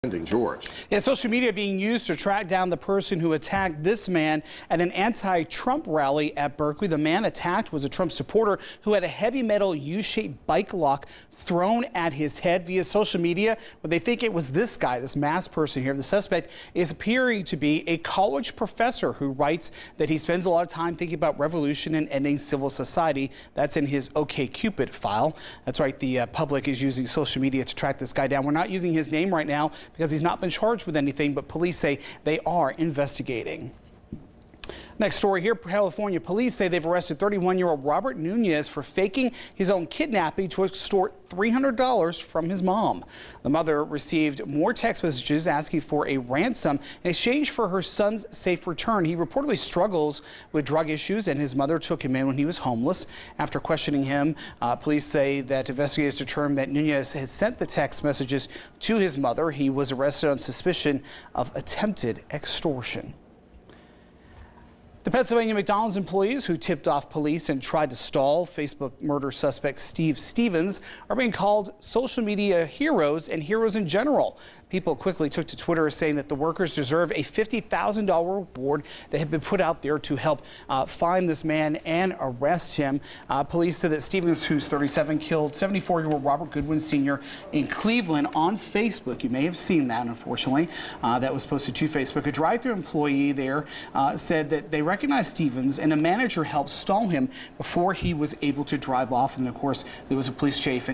George. Yeah, social media being used to track down the person who attacked this man at an anti-Trump rally at Berkeley. The man attacked was a Trump supporter who had a heavy metal U-shaped bike lock thrown at his head via social media. But they think it was this guy, this masked person here. The suspect is appearing to be a college professor who writes that he spends a lot of time thinking about revolution and ending civil society. That's in his OkCupid file. That's right, the public is using social media to track this guy down. We're not using his name right now because he's not been charged with anything, but police say they are investigating. Next story here, California police say they've arrested 31-year-old Robert Nunez for faking his own kidnapping to extort $300 from his mom. The mother received more text messages asking for a ransom in exchange for her son's safe return. He reportedly struggles with drug issues, and his mother took him in when he was homeless. After questioning him, police say that investigators determined that Nunez had sent the text messages to his mother. He was arrested on suspicion of attempted extortion. The Pennsylvania McDonald's employees who tipped off police and tried to stall Facebook murder suspect Steve Stevens are being called social media heroes and heroes in general. People quickly took to Twitter saying that the workers deserve a $50,000 reward that had been put out there to help find this man and arrest him. Police said that Stevens, who's 37, killed 74-year-old Robert Goodwin Sr. in Cleveland on Facebook. You may have seen that, unfortunately. That was posted to Facebook. A drive-thru employee there said that they recognized Stevens, and a manager helped stall him before he was able to drive off. And of course, there was a police chase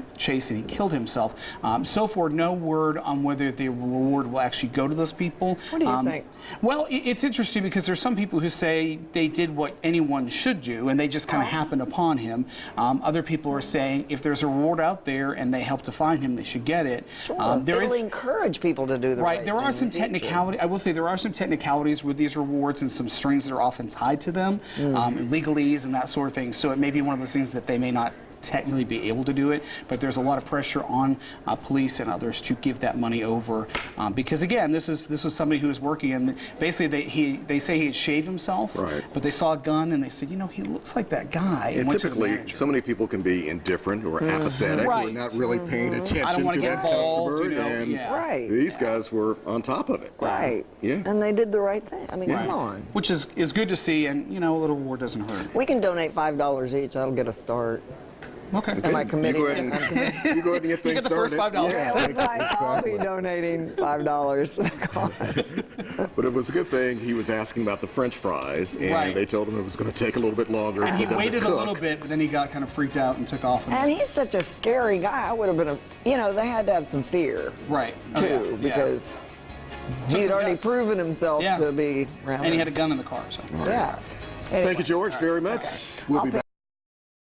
and he killed himself. So far, no word on whether the reward will actually go to those people. What do you think? Well, it's interesting because there's some people who say they did what anyone should do and they just kind of happened upon him. Other people are saying if there's a reward out there and they help to find him, they should get it. Sure. It'll encourage people to do the right thing. There are some technicalities. I will say there are some technicalities with these rewards and some strings that are often tied to them, legalese and that sort of thing. So it may be one of those things that they may not technically be able to do it, but there's a lot of pressure on police and others to give that money over because again, this was somebody who was working, and basically they say he had shaved himself, but they saw a gun and they said, you know, he looks like that guy. And typically, so many people can be indifferent or apathetic or not really paying attention to that customer, and these guys were on top of it. And they did the right thing. I mean, come on. Which is good to see, and you know, a little reward doesn't hurt. We can donate $5 each. That'll get a start. Okay. Am I committing? You go ahead and get things started. You get the first $5. Yeah, I'll be donating $5 for the cause. But it was a good thing he was asking about the French fries, and they told him it was going to take a little bit longer. And he waited a little bit, but then he got kind of freaked out and took off. And he's such a scary guy. I would have been you know, they had to have some fear. Too, because he'd already proven himself to be around. And he had a gun in the car. So. Yeah. Thank you, George, very much. We'll be back.